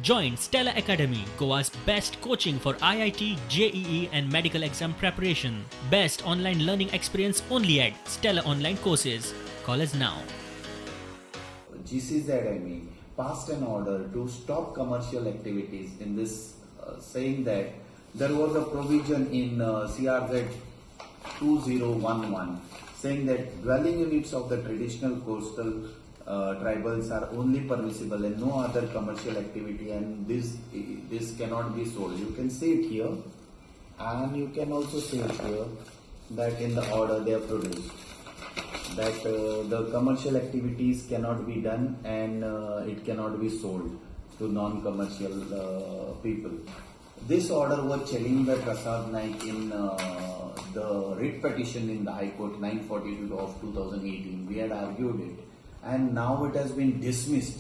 Join Stella Academy, Goa's best coaching for IIT, JEE and medical exam preparation. Best online learning experience only at Stella Online Courses. Call us now. GCZMA passed an order to stop commercial activities in this, saying that there was a provision in CRZ 2011 saying that dwelling units of the traditional coastal tribals are only permissible and no other commercial activity, and this cannot be sold. You can see it here, and you can also see it here that in the order they have produced that the commercial activities cannot be done and it cannot be sold to non-commercial people. This order was challenged by Prasad Naik in the writ petition in the High Court 942 of 2018. We had argued it, and now it has been dismissed,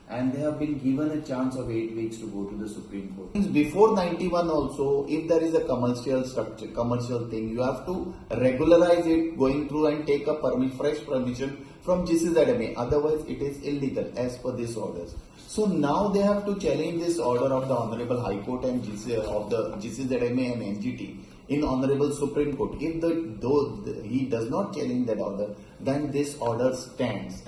and they have been given a chance of 8 weeks to go to the Supreme Court. Before 91 also, if there is a commercial structure, commercial thing, you have to regularize it, going through and take a fresh permission from GCZMA. Otherwise, it is illegal as per these orders. So now they have to challenge this order of the Honorable High Court and of the GCZMA and NGT in Honorable Supreme Court. If he does not challenge that order, then this order stands.